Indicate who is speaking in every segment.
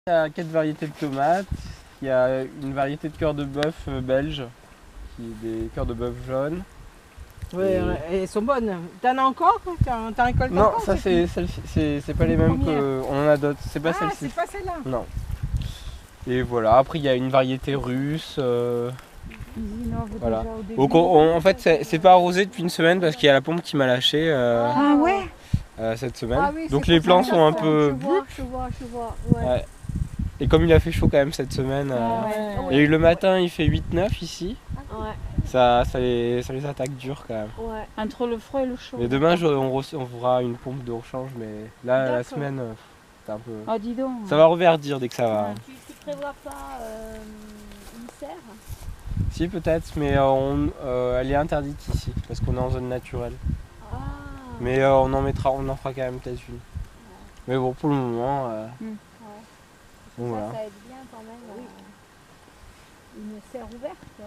Speaker 1: Il y a 4 variétés de tomates. Il y a une variété de cœur de bœuf belge, qui est des cœurs de bœuf jaunes.
Speaker 2: Ouais, elles sont bonnes. T'en as encore? T'en récoltes
Speaker 1: Non,
Speaker 2: encore?
Speaker 1: ça c'est pas les mêmes qu'on en a d'autres. C'est pas celle-ci.
Speaker 2: C'est pas celle-là.
Speaker 1: Non. Et voilà, après il y a une variété russe. Voilà. Donc en fait c'est pas arrosé depuis une semaine parce qu'il y a la pompe qui m'a lâché
Speaker 2: Ah ouais?
Speaker 1: cette semaine.
Speaker 3: Ah oui,
Speaker 1: donc les plants sont un peu...
Speaker 3: Je vois. Ouais.
Speaker 1: Ouais. Et comme il a fait chaud quand même cette semaine, il y a eu le matin il fait 8-9 ici.
Speaker 3: Ouais.
Speaker 1: Ça les attaque dur quand même.
Speaker 3: Ouais.
Speaker 4: Entre le froid et le chaud.
Speaker 1: Mais demain on fera une pompe de rechange, mais là la semaine c'est un peu...
Speaker 4: Ah dis donc.
Speaker 1: Ça va reverdir dès que ça va.
Speaker 3: Tu prévois pas une serre?
Speaker 1: Si peut-être, mais elle est interdite ici parce qu'on est en zone naturelle.
Speaker 3: Ah.
Speaker 1: Mais on en fera quand même peut-être une. Mais bon, pour le moment, bon, voilà.
Speaker 3: Ça aide bien quand même. Une serre ouverte, quoi.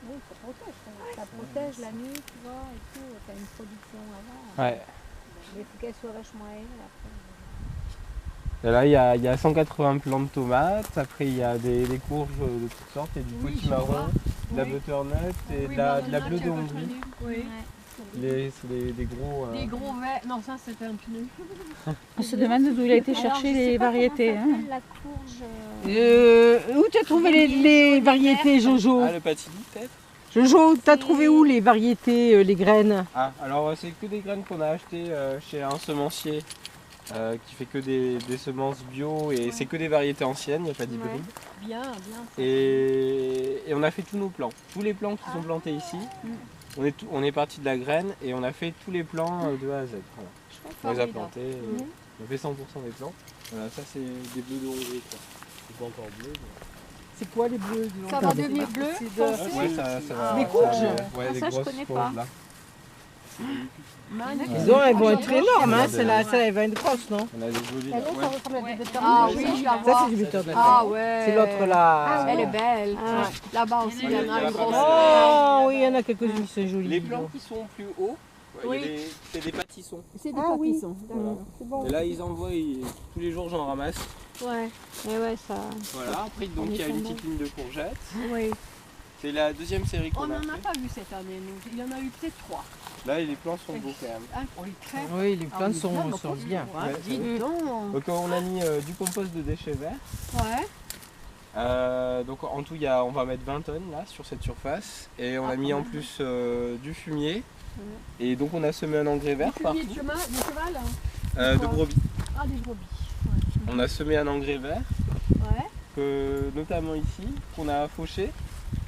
Speaker 3: Oui, ça protège. Ça protège la nuit, tu vois, et tout. T'as une production avant.
Speaker 1: Ouais.
Speaker 3: Mais il faut qu'elle soit vachement aérée après.
Speaker 1: Et là, il y a 180 plants de tomates. Après, il y a des courges de toutes sortes. Il y a du potimarron, de la butternut et de la bleue de Hongrie.
Speaker 3: Oui.
Speaker 1: C'est des gros...
Speaker 3: Des gros verts. Non, ça c'était un pneu.
Speaker 4: On se demande d'où il a été chercher les variétés. Hein.
Speaker 3: La courge.
Speaker 2: Où t'as trouvé les variétés, Jojo?
Speaker 1: Ah, le patini peut-être?
Speaker 2: Jojo, t'as trouvé où les variétés, les graines?
Speaker 1: Ah, alors c'est que des graines qu'on a achetées chez un semencier qui fait que des semences bio et c'est que des variétés anciennes, il n'y a pas d'hybride.
Speaker 3: Bien.
Speaker 1: Et on a fait tous nos plants. Tous les plants qui sont plantés ici, on est parti de la graine et on a fait tous les plants de A à Z. Voilà. On les a plantés, on a fait 100% des plants. Voilà, ça c'est des bleus de Hongrie. C'est pas encore bleu. Mais...
Speaker 2: C'est quoi les bleus?
Speaker 3: Ça va devenir bleu?
Speaker 1: Ouais, ça va.
Speaker 2: Des courges?
Speaker 1: Ouais, des
Speaker 3: ça, je
Speaker 1: grosses
Speaker 3: connais
Speaker 1: courges
Speaker 3: pas.
Speaker 1: là.
Speaker 2: Elles vont être énormes, hein. Celle-là, elle va être grosse, non?
Speaker 1: On a des jolies là.
Speaker 3: Ça
Speaker 1: Ouais.
Speaker 3: ressemble à des butternut. Ah oui, je la
Speaker 2: Ça,
Speaker 3: vois.
Speaker 2: c'est du butternut.
Speaker 3: Ah ouais.
Speaker 2: C'est l'autre là.
Speaker 3: Elle est belle. Là-bas aussi, il y en a une grosse.
Speaker 2: Oh, oui, il y en a quelques-unes qui sont jolies.
Speaker 1: Les plants qui sont plus hauts, c'est des pâtissons.
Speaker 3: C'est des pâtissons.
Speaker 1: Et là, ils envoient, tous les jours j'en ramasse.
Speaker 3: Ouais. Et ouais, ça.
Speaker 1: Voilà, après donc il y a une petite ligne de courgettes.
Speaker 3: Oui.
Speaker 1: C'est la deuxième série
Speaker 3: On
Speaker 1: qu'on a
Speaker 3: n'en a
Speaker 1: fait.
Speaker 3: pas vu cette année, nous. Il y en a eu peut-être 3.
Speaker 1: Là, les plants sont beaux quand même.
Speaker 3: Ah, on les crève.
Speaker 2: Oui, les plantes sont bien.
Speaker 1: Ouais,
Speaker 3: Dis donc.
Speaker 1: donc on a mis du compost de déchets verts.
Speaker 3: Ouais.
Speaker 1: Donc en tout, on va mettre 20 tonnes là sur cette surface. Et on a mis en plus du fumier. Et donc on a semé un engrais vert partout.
Speaker 3: Du cheval,
Speaker 1: De brebis.
Speaker 3: Ah, des brebis.
Speaker 1: On a semé un engrais vert,
Speaker 3: Ouais.
Speaker 1: notamment ici, qu'on a fauché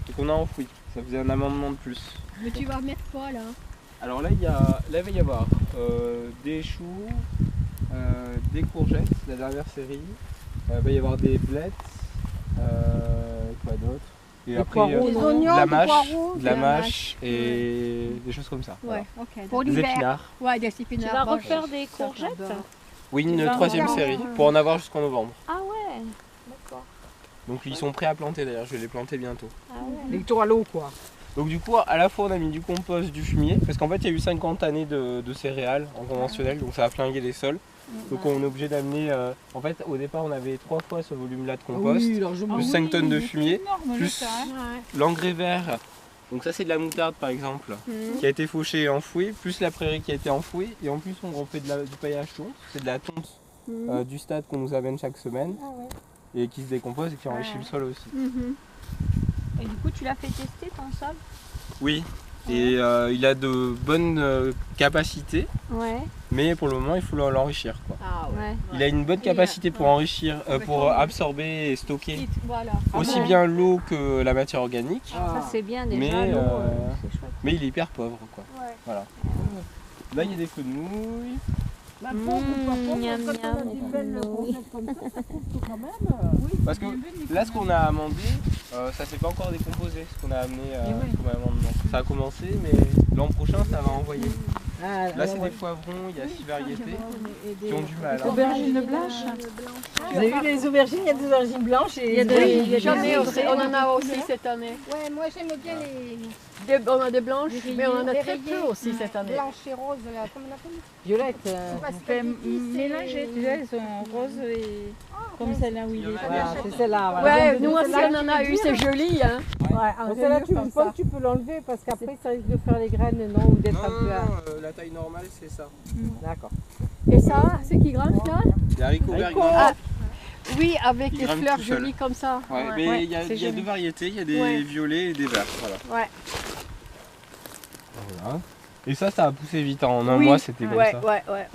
Speaker 1: et qu'on a enfoui. Ça faisait un amendement de plus.
Speaker 3: Mais tu vas mettre quoi là?
Speaker 1: Alors là, il va y avoir des choux, des courgettes, la dernière série. Il va y avoir des blettes, quoi d'autre? Et après,
Speaker 2: poireaux,
Speaker 3: Des
Speaker 2: non?
Speaker 3: oignons,
Speaker 1: de la mâche et des choses comme ça.
Speaker 3: Ouais,
Speaker 1: Voilà.
Speaker 3: ok. Pour
Speaker 1: Des
Speaker 3: l'hiver.
Speaker 1: épinards.
Speaker 3: Ouais, des
Speaker 4: Tu
Speaker 3: épinards.
Speaker 4: vas
Speaker 3: Moi,
Speaker 4: refaire
Speaker 3: je-
Speaker 4: des
Speaker 3: ça,
Speaker 4: courgettes?
Speaker 3: j'adore.
Speaker 1: Oui, une
Speaker 4: vas
Speaker 1: troisième
Speaker 4: en-
Speaker 1: série, pour en avoir jusqu'en novembre.
Speaker 4: Ah ouais. D'accord.
Speaker 1: Donc ils sont prêts à planter d'ailleurs, je vais les planter bientôt.
Speaker 4: Ah ouais.
Speaker 2: Les tours à l'eau, quoi.
Speaker 1: Donc du coup, à la fois on a mis du compost, du fumier, parce qu'en fait il y a eu 50 années de céréales en conventionnel, donc ça a flingué les sols. Donc on est obligé d'amener, en fait au départ on avait 3 fois ce volume-là de compost, plus 5 tonnes de fumier, plus l'engrais vert. Donc ça c'est de la moutarde par exemple, qui a été fauchée et enfouie, plus la prairie qui a été enfouie, et en plus on fait du paillage tonte, c'est de la tonte du stade qu'on nous amène chaque semaine, et qui se décompose et qui enrichit le sol aussi.
Speaker 4: Et du coup, tu l'as fait tester ton sol?
Speaker 1: Oui, et il a de bonnes capacités,
Speaker 3: Ouais.
Speaker 1: mais pour le moment il faut l'enrichir, quoi.
Speaker 3: Ah ouais.
Speaker 1: Il a une bonne capacité pour enrichir, pour absorber et stocker
Speaker 3: Voilà.
Speaker 1: aussi bien l'eau que la matière organique,
Speaker 3: Ça c'est bien déjà.
Speaker 1: mais,
Speaker 3: l'eau, c'est chouette.
Speaker 1: mais il est hyper pauvre, quoi.
Speaker 3: Ouais.
Speaker 1: Voilà. Là il y a des fenouilles.
Speaker 3: Bah,
Speaker 4: miam, miam.
Speaker 1: Parce que là ce qu'on a amendé, ça s'est pas encore décomposé, ce qu'on a amené comme amendement. Ça a commencé, mais l'an prochain ça va envoyer. Là c'est des poivrons, il y a 6 variétés qui ont du mal. Hein.
Speaker 4: Aubergines blanches?
Speaker 2: Vous avez vu les aubergines? Il y a des aubergines blanches et
Speaker 3: J'en ai aussi, on en a aussi cette année.
Speaker 5: Ouais, moi j'aime bien les On a des blanches, mais on en a
Speaker 3: Des
Speaker 5: très peu
Speaker 3: rayées.
Speaker 5: aussi cette année.
Speaker 3: Blanche et rose, là, comment on appelle?
Speaker 2: Violette.
Speaker 3: Parce
Speaker 4: Fait
Speaker 3: que
Speaker 4: mélanger, tu sais, elles sont roses et comme celle-là où il est.
Speaker 2: Voilà, c'est celle-là. Voilà.
Speaker 5: Ouais,
Speaker 2: Donc,
Speaker 5: nous aussi
Speaker 2: celle-là,
Speaker 5: on en a eu, c'est joli. Hein.
Speaker 2: donc celle-là, une fois que tu peux l'enlever parce qu'après ça risque de faire les graines, non, ou d'être un peu.
Speaker 1: la taille normale c'est ça.
Speaker 2: D'accord.
Speaker 5: Et ça, c'est qui grimpe là?
Speaker 1: Les haricots verts
Speaker 2: Haricots.
Speaker 1: grimpent.
Speaker 5: Ah, oui, avec
Speaker 1: Ils
Speaker 5: des
Speaker 1: grimpent
Speaker 5: fleurs
Speaker 1: tout seuls.
Speaker 5: jolies comme ça.
Speaker 1: Ouais, mais
Speaker 5: Ouais,
Speaker 1: il y a
Speaker 5: c'est joli.
Speaker 1: deux variétés, il y a des
Speaker 5: Ouais.
Speaker 1: violets et des verts. Voilà.
Speaker 5: Ouais.
Speaker 1: Voilà. Et ça a poussé vite, en un
Speaker 5: Oui.
Speaker 1: mois c'était comme
Speaker 5: Ouais,
Speaker 1: ça.
Speaker 5: ouais.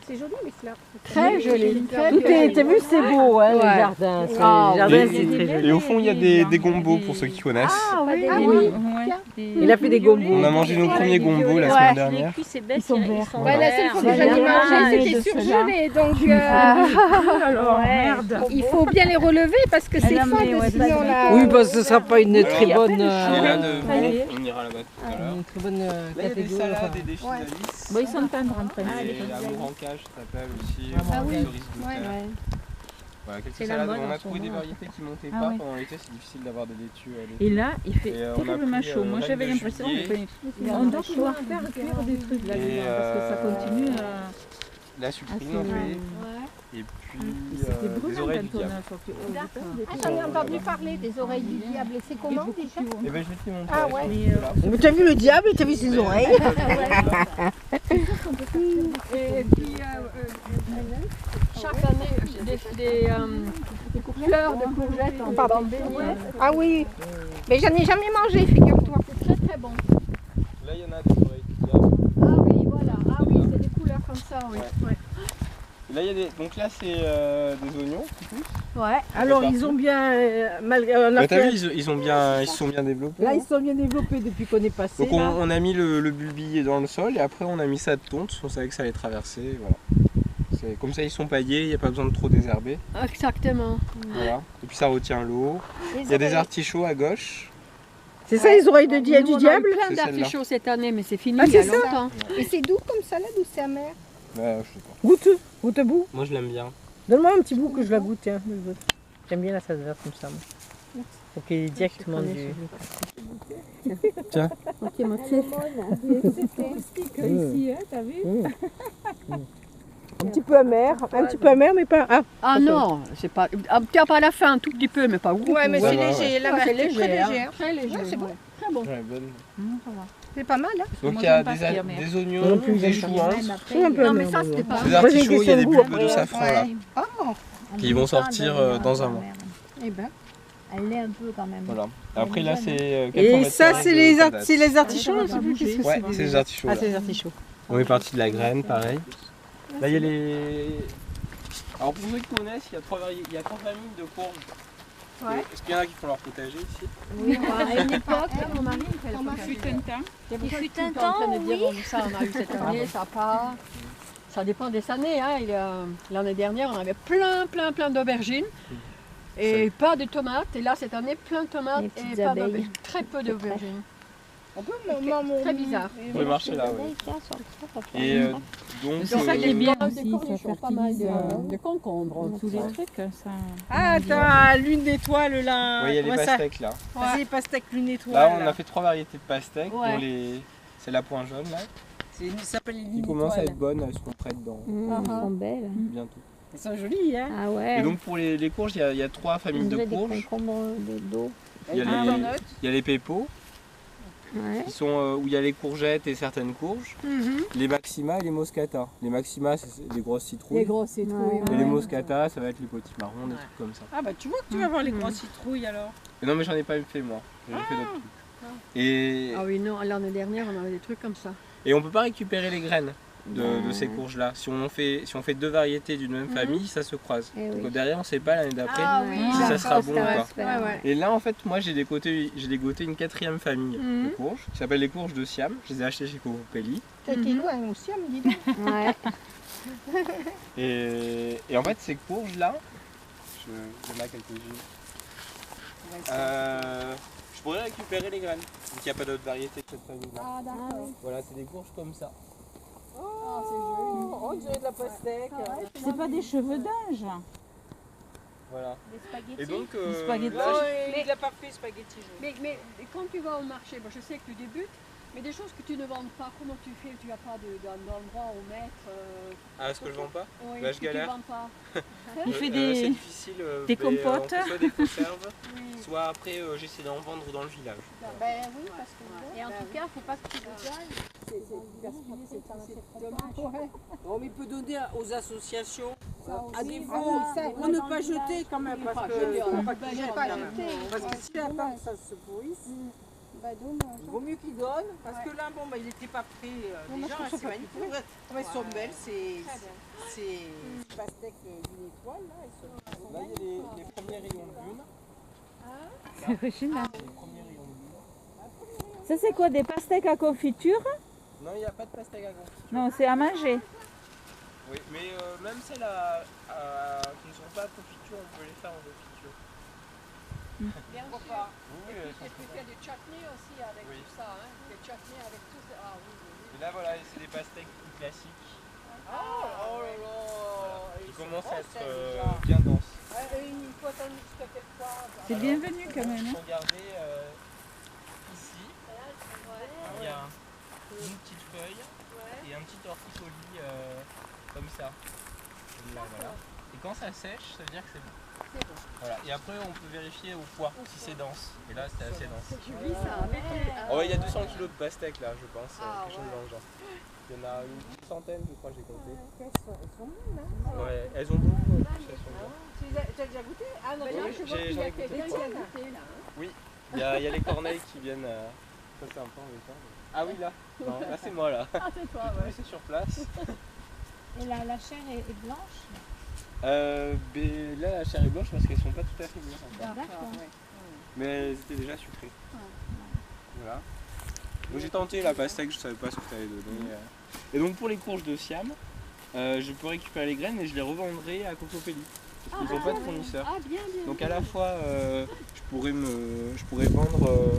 Speaker 3: c'est joli les fleurs.
Speaker 5: Très joli, très
Speaker 2: Tout est,
Speaker 5: joli.
Speaker 2: t'as vu, c'est beau, hein,
Speaker 5: Ouais.
Speaker 2: les jardins.
Speaker 5: Ah,
Speaker 2: Les jardins,
Speaker 1: oui.
Speaker 2: c'est très joli.
Speaker 1: Et au fond il y a des gombos pour ceux qui connaissent.
Speaker 5: Ah oui,
Speaker 3: Ah
Speaker 5: oui.
Speaker 3: oui.
Speaker 2: Il a fait des gombos.
Speaker 1: On a mangé nos premiers gombos la
Speaker 5: Ouais.
Speaker 1: semaine dernière.
Speaker 4: Ils sont verts.
Speaker 3: Ouais, la seule fois que
Speaker 4: Ouais,
Speaker 3: j'en ai
Speaker 4: ouais.
Speaker 3: mangé,
Speaker 4: Ouais,
Speaker 3: c'était
Speaker 4: de
Speaker 3: surgelé. Donc,
Speaker 4: Alors, merde.
Speaker 3: il faut bien les relever parce que c'est
Speaker 4: Ah non, mais
Speaker 3: fade
Speaker 4: ouais,
Speaker 3: sinon
Speaker 4: de
Speaker 3: là.
Speaker 2: Oui, parce que ce ne sera pas une
Speaker 1: Alors,
Speaker 2: très
Speaker 1: il y a
Speaker 2: bonne.
Speaker 1: Et là,
Speaker 4: Ça y est.
Speaker 1: on ira là-bas tout à l'heure.
Speaker 2: Une très bonne
Speaker 1: Là il y a des
Speaker 2: catégorie.
Speaker 1: salades et des physalis.
Speaker 4: Bon, ils sont tendres en train de
Speaker 1: Et la mourancage ça s'appelle aussi.
Speaker 2: Ah
Speaker 3: oui.
Speaker 1: cerise de
Speaker 3: Ouais,
Speaker 1: terre.
Speaker 3: ouais.
Speaker 1: Voilà, quelques
Speaker 4: C'est la
Speaker 1: salades.
Speaker 4: mode
Speaker 1: On
Speaker 4: en
Speaker 1: a
Speaker 4: ce
Speaker 1: trouvé des
Speaker 4: moment.
Speaker 1: variétés qui montaient
Speaker 4: Ah
Speaker 1: pas
Speaker 4: oui.
Speaker 1: pendant l'été, c'est difficile d'avoir des laitues à
Speaker 4: Et
Speaker 1: l'été.
Speaker 4: là, il fait
Speaker 1: Et, on a
Speaker 4: terriblement
Speaker 1: pris,
Speaker 4: chaud. Moi,
Speaker 1: reine
Speaker 4: j'avais
Speaker 1: de
Speaker 4: l'impression
Speaker 1: juillet.
Speaker 4: on doit pouvoir faire cuire des trucs là,
Speaker 1: Et,
Speaker 4: parce que ça continue à...
Speaker 1: La sucrine
Speaker 4: Ah,
Speaker 1: on
Speaker 4: c'est-
Speaker 1: fait. Et puis
Speaker 4: C'était
Speaker 1: des
Speaker 4: brûlant
Speaker 1: oreilles du
Speaker 4: quand on
Speaker 1: diable.
Speaker 4: a sorti au
Speaker 3: D'accord.
Speaker 4: départ.
Speaker 3: Ah, j'en ai entendu parler des oreilles du diable. Et c'est comment déjà?
Speaker 1: Et ben je vais te les montrer.
Speaker 3: Ah ouais.
Speaker 2: Mais t'as vu le diable, t'as vu ses oreilles.
Speaker 5: Et puis, chaque année, j'ai des fleurs de courgettes en bambé.
Speaker 3: Ah oui. Mais j'en ai jamais mangé, figure-toi.
Speaker 5: C'est très très bon.
Speaker 1: Là il y en a des oreilles du diable.
Speaker 5: Ah oui, voilà. Ah oui, c'est des couleurs comme ça, oui. Ouais.
Speaker 1: Et là il y a des. Donc là c'est des oignons qui poussent.
Speaker 5: Ouais.
Speaker 2: Alors, ils ont bien. On a
Speaker 1: Bah, t'as
Speaker 2: fait-
Speaker 1: vu, ils se sont bien développés.
Speaker 2: Là, ils sont bien développés depuis qu'on est passé.
Speaker 1: Donc on a mis le bulbillier dans le sol et après on a mis ça de tonte, on savait que ça allait traverser. Voilà. Comme ça ils sont paillés, il n'y a pas besoin de trop désherber.
Speaker 5: Exactement.
Speaker 1: Voilà. Et puis ça retient l'eau. Il y a des artichauts à gauche.
Speaker 2: C'est ça, les oreilles de
Speaker 5: Nous,
Speaker 2: du
Speaker 5: on a eu
Speaker 2: diable
Speaker 5: plein
Speaker 1: C'est celle-là.
Speaker 5: d'artichauts cette année, mais c'est fini
Speaker 2: Ah,
Speaker 5: il y a
Speaker 2: c'est ça
Speaker 5: longtemps.
Speaker 3: Et c'est doux comme salade ou c'est amer?
Speaker 1: Bah, je sais pas.
Speaker 2: Goûte, goûte bout.
Speaker 1: Moi je l'aime bien.
Speaker 2: Donne-moi un petit bout que je la goûte, tiens. je goûte. J'aime bien la salade verte comme ça. Moi. Donc il est directement du.
Speaker 1: Tiens.
Speaker 5: Ok, moitié.
Speaker 4: Ici, hein, t'as vu?
Speaker 2: Un petit peu amer, mais pas. Ah,
Speaker 5: Ah non, c'est pas. Ah, peut-être pas à la fin, un tout petit peu, mais pas beaucoup.
Speaker 3: Ouais, mais
Speaker 1: Ça
Speaker 3: c'est
Speaker 1: va,
Speaker 3: léger. La
Speaker 5: Ouais,
Speaker 3: marque
Speaker 5: c'est
Speaker 3: est très
Speaker 5: léger, hein.
Speaker 3: légère.
Speaker 5: Très léger.
Speaker 3: Ouais, c'est bon.
Speaker 5: ouais. Très bon.
Speaker 1: Ouais, bonne.
Speaker 3: C'est pas mal, hein?
Speaker 1: Donc
Speaker 4: Moi,
Speaker 1: il y a
Speaker 4: j'aime pas cuire, mais-
Speaker 1: des oignons,
Speaker 2: Non plus,
Speaker 1: des
Speaker 2: j'aime pas.
Speaker 1: chouans,
Speaker 2: je trouve un peu
Speaker 5: Non,
Speaker 2: amer.
Speaker 5: mais ça,
Speaker 2: moi.
Speaker 5: c'était pas.
Speaker 1: des
Speaker 2: Moi, j'ai
Speaker 1: artichauts, il y a des
Speaker 2: question de
Speaker 1: bulbes
Speaker 2: goût
Speaker 1: de
Speaker 2: après.
Speaker 1: safran là.
Speaker 3: Oh,
Speaker 1: Qui vont sortir dans un mois.
Speaker 3: eh ben.
Speaker 4: Elle l'est un peu quand même.
Speaker 1: Voilà. Après là c'est 400
Speaker 2: Et
Speaker 1: mètres
Speaker 2: ça,
Speaker 1: carrés
Speaker 2: c'est
Speaker 1: de
Speaker 2: les,
Speaker 1: patates.
Speaker 2: c'est les artichauts, je sais plus qu'est-ce que
Speaker 1: Ouais, c'est les artichauts.
Speaker 2: Ah,
Speaker 1: là.
Speaker 2: c'est les artichauts.
Speaker 1: On est parti de la graine, pareil. Là, il y a les. Alors, pour ceux qui connaissent, il y a trois familles de courges.
Speaker 3: Ouais.
Speaker 1: Est-ce qu'il y en a qui font leur potager ici?
Speaker 5: Oui, à une époque, mon mari fait le
Speaker 3: Ton mari
Speaker 5: potager.
Speaker 4: Fut un temps.
Speaker 5: Il
Speaker 6: fut un
Speaker 5: en train de
Speaker 6: temps,
Speaker 5: dire, bon, ça on a eu cette année, ça part. Ça dépend des années. Hein. L'année dernière, on avait plein d'aubergines et pas de tomates. Et là, cette année, plein de tomates
Speaker 6: Les
Speaker 5: et
Speaker 6: petites
Speaker 5: pas
Speaker 6: abeilles.
Speaker 5: d'aubergines. Très peu d'aubergines.
Speaker 3: On peut mon
Speaker 5: Très bizarre.
Speaker 1: Vous pouvez marcher là, oui. Et donc.
Speaker 4: C'est ça qui est bien
Speaker 5: Des
Speaker 4: aussi, ça
Speaker 5: cornichons, pas mal
Speaker 4: fertilise
Speaker 5: de concombres.
Speaker 4: tous les trucs. Ça...
Speaker 2: Ah, t'as l'une d'étoiles là.
Speaker 1: Oui, il y a les
Speaker 2: Comment ça
Speaker 1: pastèques là.
Speaker 2: C'est les pastèques l'une étoile.
Speaker 1: Là, on a fait trois variétés de pastèques.
Speaker 5: Ouais.
Speaker 1: dont les... C'est la point jaune là.
Speaker 2: Ça s'appelle les
Speaker 1: Qui
Speaker 2: lignes
Speaker 1: commencent à
Speaker 2: d'étoiles.
Speaker 1: être bonnes, elles seront prêtes dans
Speaker 6: Elles sont belles.
Speaker 1: bientôt.
Speaker 2: Elles sont jolies, hein.
Speaker 6: Ah ouais.
Speaker 1: Et donc pour les courges, il y a trois
Speaker 6: On
Speaker 1: familles de
Speaker 6: dirait des
Speaker 1: courges.
Speaker 6: concombres d'eau.
Speaker 1: Il y a
Speaker 2: Ah,
Speaker 1: les,
Speaker 2: butternut.
Speaker 1: il y a les pépos,
Speaker 6: Ouais.
Speaker 1: qui sont, où il y a les courgettes et certaines courges. Les maxima et les moscata. Les maxima, c'est les grosses citrouilles.
Speaker 5: Les grosses citrouilles.
Speaker 1: Et les moscata, ça va être les petits marrons, des trucs comme ça.
Speaker 2: Ah bah tu vois que tu vas voir les grosses citrouilles alors.
Speaker 1: Mais non, mais j'en ai pas fait moi. J'ai fait d'autres trucs. Et,
Speaker 5: Ah oui, non, l'année dernière, on avait des trucs comme ça.
Speaker 1: et on peut pas récupérer les graines de ces courges-là. Si on fait deux variétés d'une même famille, ça se croise.
Speaker 6: Eh oui.
Speaker 1: Donc derrière, on sait pas l'année d'après
Speaker 3: Ah
Speaker 6: Ouais.
Speaker 3: oui,
Speaker 1: si ça sera bon ou pas.
Speaker 6: J'espère.
Speaker 3: Ouais, ouais.
Speaker 1: Et là, en fait, moi, j'ai dégoté une quatrième famille de courges qui s'appelle les courges de Siam. Je les ai achetées chez Cocopelli.
Speaker 3: T'as été loin aussi, on me dit donc.
Speaker 6: Ouais.
Speaker 1: Et en fait, ces courges-là, j'en ai quelques-unes. Je pourrais récupérer les graines. Donc il n'y a pas d'autre variété que cette famille-là.
Speaker 3: Ah, d'accord.
Speaker 1: Voilà, c'est des courges comme ça.
Speaker 2: Oh, on dirait de la pastèque.
Speaker 4: C'est pas des cheveux d'ange.
Speaker 1: Voilà.
Speaker 3: Des spaghettis.
Speaker 1: Et donc,
Speaker 4: Des spaghettis.
Speaker 1: là,
Speaker 2: Il l'a pas fait spaghetti.
Speaker 5: Mais quand tu vas au marché, bon, je sais que tu débutes, mais des choses que tu ne vends pas, comment tu fais? Tu n'as pas d'endroit où mettre
Speaker 1: ah, ce que je vends pas
Speaker 5: oui,
Speaker 1: Bah, je
Speaker 5: que
Speaker 1: galère.
Speaker 5: Tu vends pas.
Speaker 4: Il fait
Speaker 1: C'est
Speaker 4: des...
Speaker 1: difficile.
Speaker 4: des
Speaker 1: mais,
Speaker 4: compotes.
Speaker 1: on fait soit des conserves,
Speaker 5: Oui.
Speaker 1: soit après j'essaie d'en vendre dans le village.
Speaker 3: Ben oui, parce que. Et en tout cas, il ne faut pas que tu le gagnes.
Speaker 2: On peut donner aux associations à
Speaker 3: aussi,
Speaker 2: défaut
Speaker 3: voilà,
Speaker 2: pour ne pas jeter quand même parce que faut pas qu'ils jettent
Speaker 3: pas
Speaker 2: quand même.
Speaker 3: jeter.
Speaker 2: Parce que si attend que ça se pourrisse,
Speaker 3: Bah, dommage.
Speaker 2: il vaut mieux qu'ils donnent parce que là bon il n'était pas prêt déjà c'est magnifique. Ouais, elles sont belles, c'est pastèques d'une étoile là, elles sont
Speaker 1: Là, il y a les premiers rayons de lune.
Speaker 4: C'est original.
Speaker 1: Les premiers rayons de lune.
Speaker 4: Ça, c'est quoi, des pastèques à confiture?
Speaker 1: Non, il n'y a pas de pastèque à confiture.
Speaker 4: Non, c'est à manger.
Speaker 1: Oui, mais même celles qui ne sont pas à confiture, on peut les faire en confiture.
Speaker 5: Bien sûr.
Speaker 2: pas.
Speaker 1: Oui,
Speaker 5: Et
Speaker 1: elles
Speaker 5: puis,
Speaker 1: sont
Speaker 5: tu
Speaker 1: très
Speaker 5: fais
Speaker 1: bonnes.
Speaker 5: du chutney aussi avec
Speaker 1: Oui.
Speaker 5: tout ça. Hein. Des chutney avec tout ça. Ah oui, oui, oui.
Speaker 1: Et là, voilà, c'est des pastèques plus classiques
Speaker 2: Oh là là,
Speaker 1: qui commencent à être
Speaker 2: déjà.
Speaker 1: bien denses.
Speaker 2: Une fois t'en mixes quelquefois.
Speaker 4: C'est bienvenu quand même.
Speaker 1: Il
Speaker 4: Hein.
Speaker 1: faut regarder ici, il y a une petite feuille et un petit torticolis comme ça. Là, voilà. Et quand ça sèche, ça veut dire que c'est bon. Voilà. Et après, on peut vérifier au poids si c'est dense. Et là, c'était assez dense.
Speaker 5: Tu vis ça avec
Speaker 1: Oh, ouais, il y a 200 kg de pastèques là, je pense.
Speaker 5: Ah,
Speaker 1: quelque chose dans le genre. Il y en a une petite centaine, je crois, j'ai compté.
Speaker 2: Elles sont bonnes, hein.
Speaker 1: Ouais, elles ont beaucoup. Elles sont bonnes.
Speaker 2: Tu as déjà goûté? Ah non,
Speaker 5: Mais là,
Speaker 1: Oui,
Speaker 5: je vois
Speaker 1: j'en
Speaker 5: qu'il y a
Speaker 1: ai goûté
Speaker 5: quelqu'un qui
Speaker 1: trois.
Speaker 5: a goûté là. Hein.
Speaker 1: Il y a les corneilles qui viennent. Ça, c'est un peu embêtant. Ah oui, là. Non, là, c'est moi là.
Speaker 5: Ah, c'est toi,
Speaker 1: J'ai tout
Speaker 5: ouais.
Speaker 1: laissé sur place.
Speaker 3: Et la chair est blanche.
Speaker 1: Mais là, la chair est blanche parce qu'elles sont pas tout à fait mûres encore.
Speaker 3: D'accord.
Speaker 1: Mais elles étaient déjà sucrées. Voilà. Donc j'ai tenté la pastèque, je savais pas ce que tu allais donner. Et donc pour les courges de Siam, je peux récupérer les graines et je les revendrai à Cocopelli. Parce qu'ils n'ont pas de fournisseur.
Speaker 5: Ah, bien, bien.
Speaker 1: Donc à la fois, je pourrais vendre,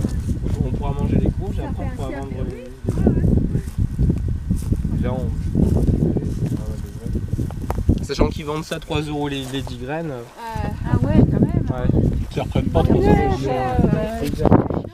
Speaker 1: on pourra manger les courges et
Speaker 5: Ça
Speaker 1: après
Speaker 5: fait
Speaker 1: on pourra
Speaker 5: un
Speaker 1: vendre
Speaker 5: circuit,
Speaker 1: les
Speaker 5: oui.
Speaker 1: graines. Là, sachant qu'ils vendent ça 3 € les 10 graines,
Speaker 4: Ah ouais, quand même.
Speaker 1: ouais, ça représente pas
Speaker 4: C'est
Speaker 1: 3
Speaker 4: bien
Speaker 1: €.
Speaker 4: cher.
Speaker 1: Exact.